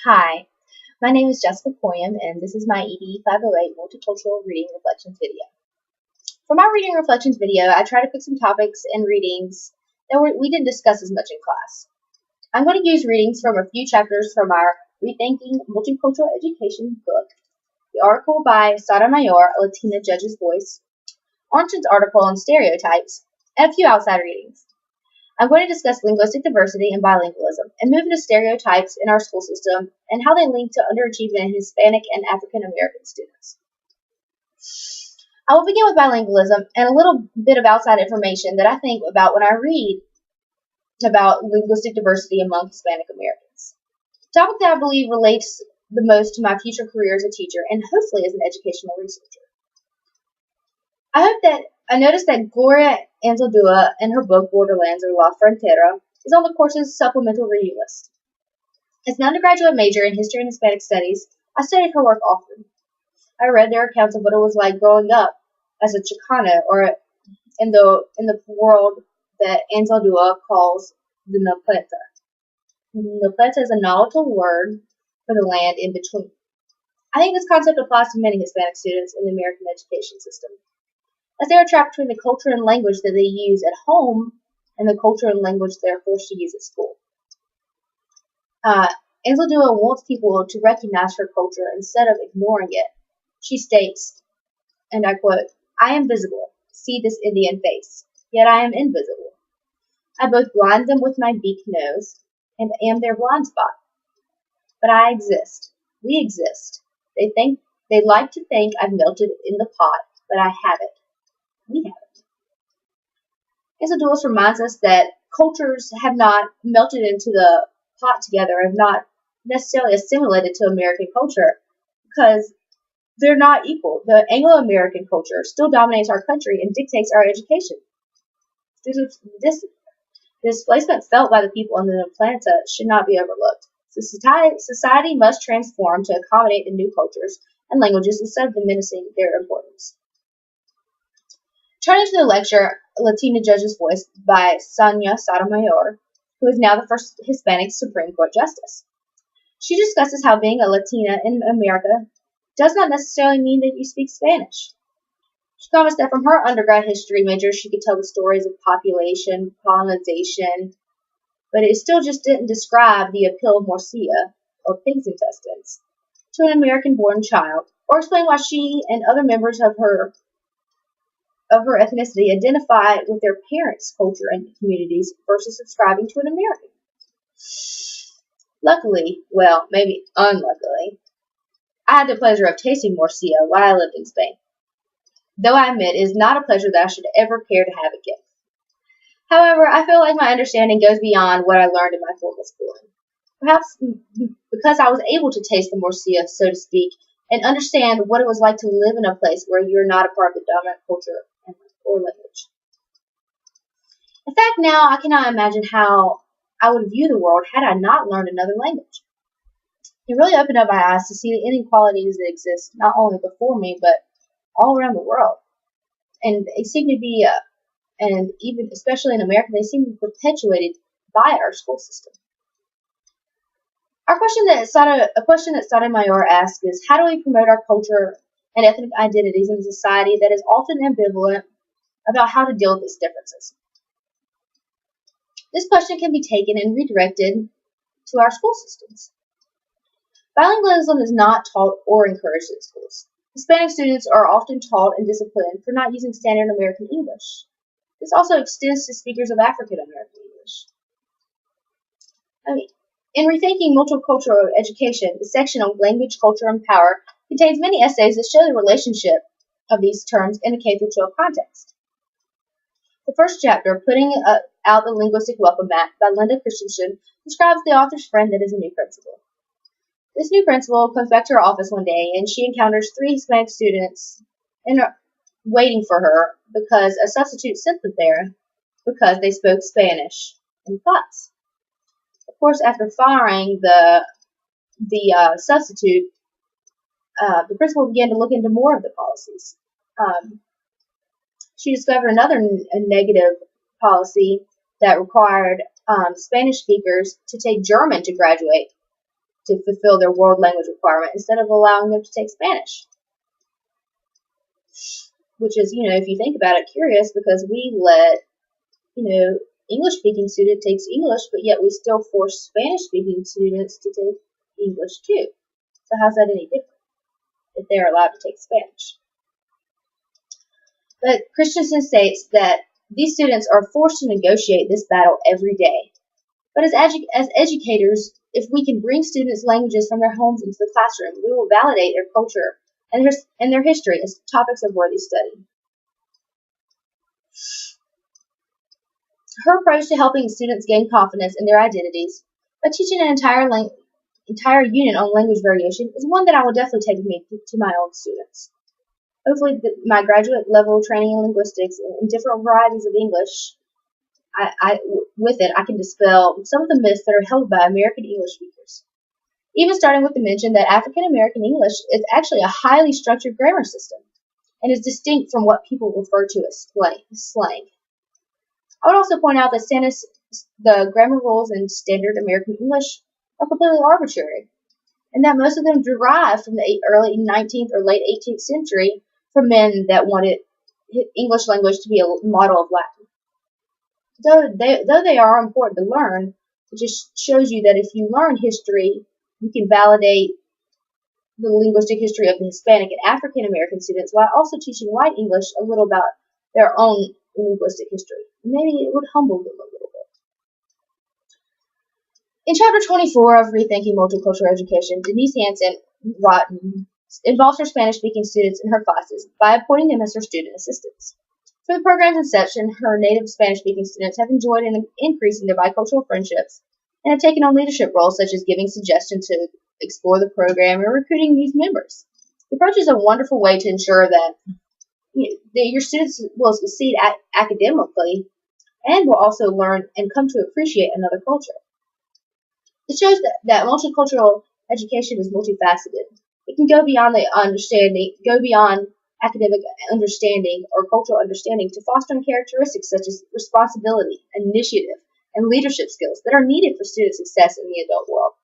Hi, my name is Jessica Poyam, and this is my ED 508 Multicultural Reading Reflections video. For my Reading Reflections video, I try to pick some topics and readings that we didn't discuss as much in class. I'm going to use readings from a few chapters from our Rethinking Multicultural Education book, the article by Sotomayor, A Latina Judge's Voice, Ornton's article on stereotypes, and a few outside readings. I'm going to discuss linguistic diversity and bilingualism and move into stereotypes in our school system and how they link to underachievement in Hispanic and African American students. I will begin with bilingualism and a little bit of outside information that I think about when I read about linguistic diversity among Hispanic Americans. A topic that I believe relates the most to my future career as a teacher and hopefully as an educational researcher. I noticed that Gloria Anzaldúa in her book Borderlands or La Frontera is on the course's supplemental reading list. As an undergraduate major in history and Hispanic studies, I studied her work often. I read their accounts of what it was like growing up as a Chicana or in the world that Anzaldúa calls the Napleta. Napleta is a nautical word for the land in between. I think this concept applies to many Hispanic students in the American education system, as they are trapped between the culture and language that they use at home and the culture and language they are forced to use at school. Anzaldúa wants people to recognize her culture instead of ignoring it. She states, and I quote, "I am visible. See this Indian face. Yet I am invisible. I both blind them with my beak nose and am their blind spot. But I exist. We exist. They'd like to think I've melted in the pot, but I haven't. We haven't." Anzaldúa reminds us that cultures have not melted into the pot together, have not necessarily assimilated to American culture, because they're not equal. The Anglo-American culture still dominates our country and dictates our education. This displacement felt by the people in the Atlanta should not be overlooked. Society must transform to accommodate the new cultures and languages instead of diminishing their importance. Turning to the lecture, Latina Judge's Voice by Sonia Sotomayor, who is now the first Hispanic Supreme Court Justice. She discusses how being a Latina in America does not necessarily mean that you speak Spanish. She comments that from her undergrad history major, she could tell the stories of population, colonization, but it still just didn't describe the appeal of morcilla, or pig's intestines, to an American-born child, or explain why she and other members of her ethnicity identify with their parents' culture and communities versus subscribing to an American. Luckily, well, maybe unluckily, I had the pleasure of tasting morcilla while I lived in Spain, though I admit it is not a pleasure that I should ever care to have again. However, I feel like my understanding goes beyond what I learned in my formal schooling. Perhaps because I was able to taste the morcilla, so to speak, and understand what it was like to live in a place where you're not a part of the dominant culture or language. In fact, now I cannot imagine how I would view the world had I not learned another language. It really opened up my eyes to see the inequalities that exist not only before me, but all around the world. And they seem to be, and even especially in America, they seem to be perpetuated by our school system. A question that Sotomayor asks is, how do we promote our culture and ethnic identities in a society that is often ambivalent about how to deal with its differences? This question can be taken and redirected to our school systems. Bilingualism is not taught or encouraged in schools. Hispanic students are often taught and disciplined for not using standard American English. This also extends to speakers of African American English. In Rethinking Multicultural Education, the section on language, culture, and power contains many essays that show the relationship of these terms in a K-12 context. The first chapter, Putting Out the Linguistic Welcome Mat by Linda Christensen, describes the author's friend that is a new principal. This new principal comes back to her office one day, and she encounters 3 Hispanic students waiting for her because a substitute sent them there because they spoke Spanish in class. Of course, after firing the substitute, the principal began to look into more of the policies. She discovered another negative policy that required Spanish speakers to take German to graduate, to fulfill their world language requirement instead of allowing them to take Spanish. Which is, if you think about it, curious, because we let, English-speaking students take English, but yet we still force Spanish-speaking students to take English too. So how's that any different if they're allowed to take Spanish? But Christensen states that these students are forced to negotiate this battle every day. But as educators, if we can bring students' languages from their homes into the classroom, we will validate their culture and their history as topics of worthy study. Her approach to helping students gain confidence in their identities by teaching an entire unit on language variation is one that I will definitely take with me to my own students. Hopefully, my graduate level training in linguistics and different varieties of English, with it, I can dispel some of the myths that are held by American English speakers. Even starting with the mention that African American English is actually a highly structured grammar system and is distinct from what people refer to as slang. I would also point out that the grammar rules in standard American English are completely arbitrary, and that most of them derive from the early 19th or late 18th century from men that wanted English language to be a model of Latin. Though they are important to learn, it just shows you that if you learn history, you can validate the linguistic history of the Hispanic and African American students while also teaching white English a little about their own linguistic history. Maybe it would humble them a little bit. In Chapter 24 of Rethinking Multicultural Education, Denise Hansen involves her Spanish-speaking students in her classes by appointing them as her student assistants. For the program's inception, her native Spanish-speaking students have enjoyed an increase in their bicultural friendships and have taken on leadership roles such as giving suggestions to explore the program and recruiting youth members. The approach is a wonderful way to ensure that your students will succeed academically and will also learn and come to appreciate another culture. It shows that multicultural education is multifaceted. It can go beyond academic understanding or cultural understanding to fostering characteristics such as responsibility, initiative, and leadership skills that are needed for student success in the adult world.